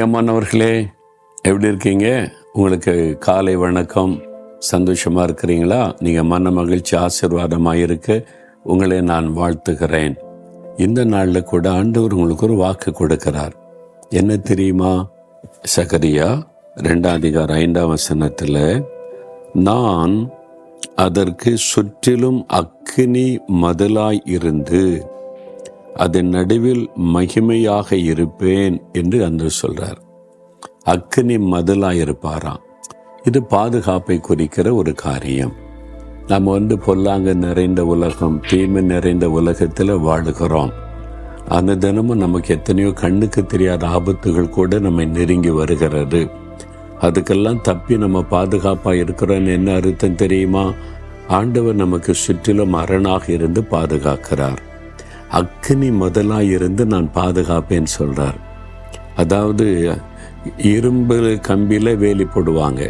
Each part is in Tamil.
பிரியமானவர்களே, எப்படி இருக்கீங்க? உங்களுக்கு காலை வணக்கம். சந்தோஷமாக இருக்கிறீங்களா? நீங்கள் மன மகிழ்ச்சி ஆசீர்வாதமாக இருக்க உங்களை நான் வாழ்த்துகிறேன். இந்த நாளில் கூட ஆண்டவர் உங்களுக்கு ஒரு வாக்கு கொடுக்கிறார். என்ன தெரியுமா? சகரியா 2:5 நான் அதற்கு சுற்றிலும் அக்கினி மதிலாய் இருந்து அதன் நடுவில் மகிமையாக இருப்பேன் என்று அன்று சொல்றார். அக்கினி மதிலாய் இருப்பாராம். இது பாதுகாப்பை குறிக்கிற ஒரு காரியம். நம்ம பொல்லாங்க நிறைந்த உலகம், தீமை நிறைந்த உலகத்தில் வாழுகிறோம். அந்த தினமும் நமக்கு எத்தனையோ கண்ணுக்கு தெரியாத ஆபத்துகள் கூட நம்மை நெருங்கி வருகிறது. அதுக்கெல்லாம் தப்பி நம்ம பாதுகாப்பாக இருக்கிறோன்னு என்ன அர்த்தம் தெரியுமா? ஆண்டவர் நமக்கு சுற்றிலும் அரணாக இருந்து பாதுகாக்கிறார். அக்கினி முதலாக இருந்து நான் பாதுகாப்பேன்னு சொல்கிறார். அதாவது இரும்பு கம்பியில் வேலி போடுவாங்க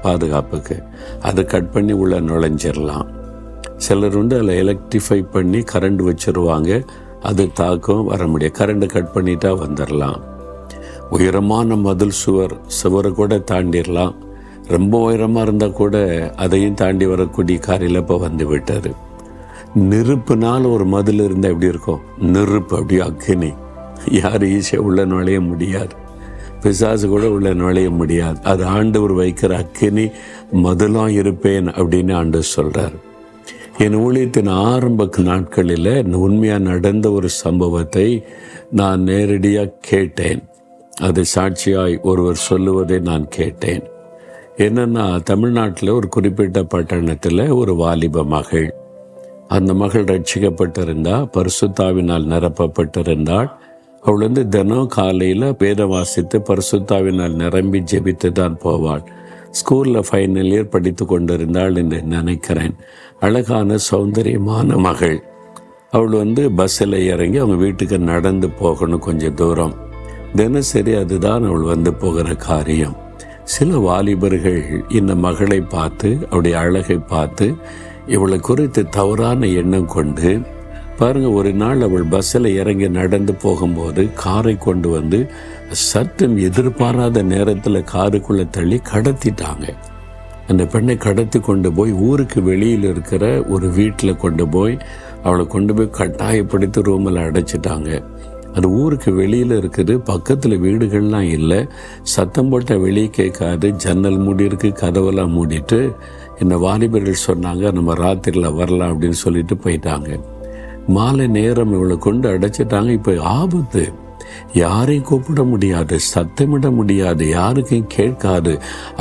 பாதுகாப்புக்கு. அதை கட் பண்ணி உள்ள நுழைஞ்சிடலாம். சிலர் அதில் எலக்ட்ரிஃபை பண்ணி கரண்ட் வச்சுருவாங்க. அது தாக்கம் வர முடியாது. கரண்ட் கட் பண்ணிட்டா வந்துடலாம். உயரமான மதில் சுவரை கூட தாண்டிடலாம். ரொம்ப உயரமாக இருந்தால் கூட அதையும் தாண்டி வரக்கூடிய காரில் இப்போ வந்து விட்டார். நெருப்புனால ஒரு மதில் இருந்தால் எப்படி இருக்கும்? நெருப்பு அப்படியே அக்கினி. யார் ஈஸியாக உள்ள நுழைய முடியாது. பிசாசு கூட உள்ள நுழைய முடியாது. அது ஆண்டவர் வைக்கிற அக்கினி மதிலாக இருப்பேன் அப்படின்னு ஆண்டவர் சொல்கிறார். என் ஊழியத்தின் ஆரம்ப நாட்களில் உண்மையாக நடந்த ஒரு சம்பவத்தை நான் நேரடியாக கேட்டேன். அது சாட்சியாய் ஒருவர் சொல்லுவதை நான் கேட்டேன். என்னன்னா, தமிழ்நாட்டில் ஒரு குறிப்பிட்ட பட்டணத்தில் ஒரு வாலிப மகள், அந்த மகள் ரட்சிக்கப்பட்டிருந்தா, பரிசுத்தாவினால் நிரப்பப்பட்டிருந்தாள். அவள் தினம் காலையில் வேத வாசித்து பரிசுத்தாவினால் நிரம்பி ஜெபித்து தான் போவாள். ஸ்கூலில் ஃபைனல் இயர் படித்து கொண்டிருந்தாள் என்று நினைக்கிறேன். அழகான சௌந்தரியமான மகள். அவள் பஸ்ஸில் இறங்கி அவங்க வீட்டுக்கு நடந்து போகணும் கொஞ்சம் தூரம். தினசரி அதுதான் அவள் போகிற காரியம். சில வாலிபர்கள் இந்த மகளை பார்த்து, அவளுடைய அழகை பார்த்து, இவளை குறித்து தவறான எண்ணம் கொண்டு பாருங்க, ஒரு நாள் அவள் பஸ்ஸில் இறங்கி நடந்து போகும்போது காரை கொண்டு சற்றும் எதிர்பாராத நேரத்தில் காருக்குள்ளே தள்ளி கடத்திட்டாங்க. அந்த பெண்ணை கடத்தி கொண்டு போய் ஊருக்கு வெளியில் இருக்கிற ஒரு வீட்டில் கொண்டு போய் அவளை கொண்டு போய் கட்டாயப்படுத்தி ரூமில் அடைச்சிட்டாங்க. அது ஊருக்கு வெளியில் இருக்குது. பக்கத்தில் வீடுகள்லாம் இல்லை. சத்தம் போட்ட வெளியே கேட்காது. ஜன்னல் மூடி இருக்கு, கதவெல்லாம் மூடிட்டு இந்த வாலிபர்கள் சொன்னாங்க, நம்ம ராத்திரியில் வரலாம் அப்படின்னு சொல்லிட்டு போயிட்டாங்க. மாலை நேரம் இவளை கொண்டு அடைச்சிட்டாங்க. இப்போ ஆபத்து. யாரையும் கூப்பிட முடியாது, சத்தமிட முடியாது, யாருக்கும் கேட்காது.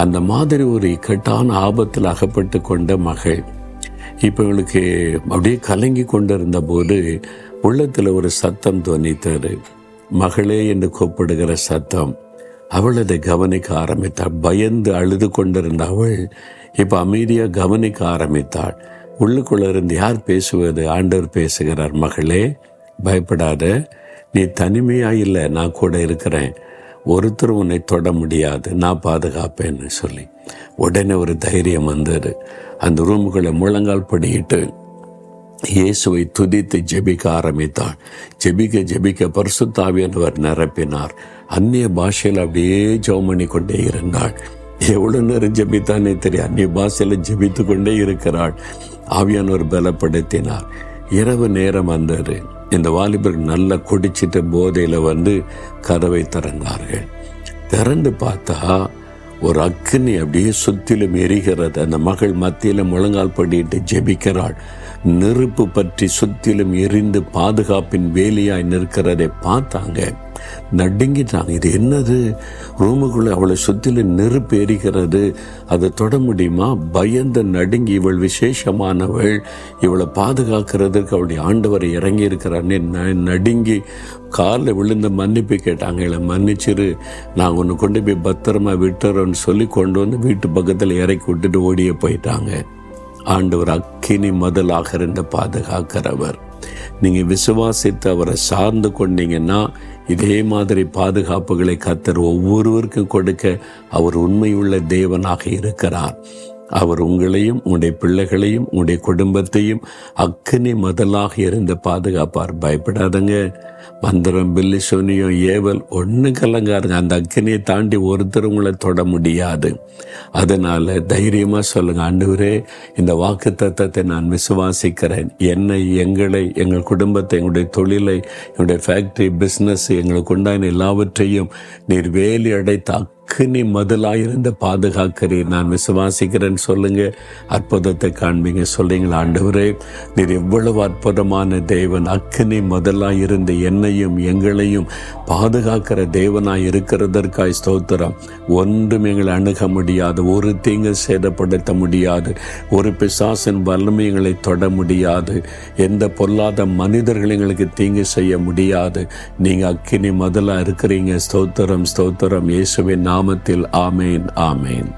அந்த மாதிரி ஒரு இக்கட்டான ஆபத்தில் அகப்பட்டு கொண்ட மகள் இப்போ இவளுக்கு அப்படியே கலங்கி கொண்டிருந்த போது உள்ளத்தில் ஒரு சத்தம் துவனித்தது. மகளே என்று கூப்பிடுகிற சத்தம். அவள் அதை கவனிக்க ஆரம்பித்தாள். பயந்து அழுது கொண்டிருந்த அவள் இப்போ அமைதியாக கவனிக்க ஆரம்பித்தாள். உள்ளுக்குள்ள இருந்து யார் பேசுவது? ஆண்டவர் பேசுகிறார். மகளே, பயப்படாத, நீ தனிமையா இல்லை, நான் கூட இருக்கிறேன். ஒருத்தர் உன்னை தொட முடியாது, நான் பாதுகாப்பேன்னு சொல்லி உடனே ஒரு தைரியம் வந்தது. அந்த ரூமுகளை முழங்கால் படியிட்டு இயேசுவை துதித்து ஜெபிக்க ஆரம்பித்தாள். ஜெபிக்க பரிசுத்தாவியானவர் நிரப்பினார். அந்நிய பாஷையில் அப்படியே ஜெபம் பண்ணி கொண்டே இருந்தாள். எவ்வளவு நேரம் ஜெபித்தானே தெரியும். அந்நிய பாஷையில் ஜெபித்து கொண்டே இருக்கிறாள். ஆவியானவர் பலப்படுத்தினார். இரவு நேரம் வந்தது. இந்த வாலிபர்கள் நல்லா குடிச்சிட்டு போதையில் கதவை திறந்தார்கள். திறந்து பார்த்தா ஒரு அக்கினி அப்படியே சுத்திலும் எரிகிறது. அந்த மகள் மத்தியில் முழங்கால் படிட்டு ஜெபிக்கிறாள். நெருப்பு பற்றி சுத்திலும் எரிந்து பாதுகாப்பின் வேலியாய் நிற்கிறதை பார்த்தாங்க. நடுங்கிட்டாங்க. இது என்னது? ரூமுக்குள்ள அவளை சுத்திலும் நெருப்பு எரிகிறது, அதை தொட முடியுமா? பயந்து நடுங்கி, இவள் விசேஷமானவள், இவளை பாதுகாக்கிறதுக்கு அவளுடைய ஆண்டவரை இறங்கி இருக்கிறான்னு நடுங்கி காலில் விழுந்து மன்னிப்பு கேட்டாங்க. இவளை மன்னிச்சிரு, நாங்கள் ஒன்று கொண்டு போய் பத்திரமா விட்டுறோன்னு சொல்லி கொண்டு வீட்டு பக்கத்தில் இறக்கி விட்டுட்டு ஓடியே போயிட்டாங்க. ஆண்டவர் அக்கினி முதலாக இருந்து பாதுகாக்கிறவர். நீங்கள் விசுவாசித்து அவரை சார்ந்து கொண்டீங்கன்னா இதே மாதிரி பாதுகாப்புகளை கர்த்தர் ஒவ்வொருவருக்கும் கொடுக்க அவர் உண்மையுள்ள தேவனாக இருக்கிறார். அவர் உங்களையும் உங்களுடைய பிள்ளைகளையும் உங்களுடைய குடும்பத்தையும் அக்கினி முதலாக இருந்து பாதுகாப்பார். பயப்படாதங்க. மந்திரம், பில்லி, சூனியம், ஏவல் ஒன்றும் கலங்காருங்க. அந்த அக்கினியை தாண்டி ஒருத்தர் உங்களை தொட முடியாது. அதனால தைரியமாக சொல்லுங்க, ஆண்டவரே, இந்த வாக்கு தத்தத்தை நான் விசுவாசிக்கிறேன். என்னை, எங்களை, எங்கள் குடும்பத்தை, எங்களுடைய தொழிலை, எங்களுடைய ஃபேக்டரி, பிஸ்னஸ், எங்களுக்கு உண்டான எல்லாவற்றையும் நீர் வேலி அடைத்து அக்கினி மதிலாயிருந்து பாதுகாக்கிறீர். நான் விசுவாசிக்கிறேன்னு சொல்லுங்க. அற்புதத்தை காண்பீங்க. சொல்றீங்களா, ஆண்டவரே, நீர் எவ்வளவு அற்புதமான தேவன், அக்கினி மதிலாயிருந்து என்னையும் எங்களையும் பாதுகாக்கிற தேவனாய் இருக்கிறதற்காய் ஸ்தோத்திரம். ஒன்றும் எங்களை அணுக முடியாது, ஒரு தீங்கு சேதப்படுத்த முடியாது, ஒரு பிசாசின் வல்லமை எங்களை தொட முடியாது, எந்த பொல்லாத மனிதர்கள் எங்களுக்கு தீங்கு செய்ய முடியாது. நீங்க அக்கினி மதிலா இருக்கிறீங்க. ஸ்தோத்திரம், ஸ்தோத்திரம். இயேசுவின் நாமத்தில் ஆமேன், ஆமேன்.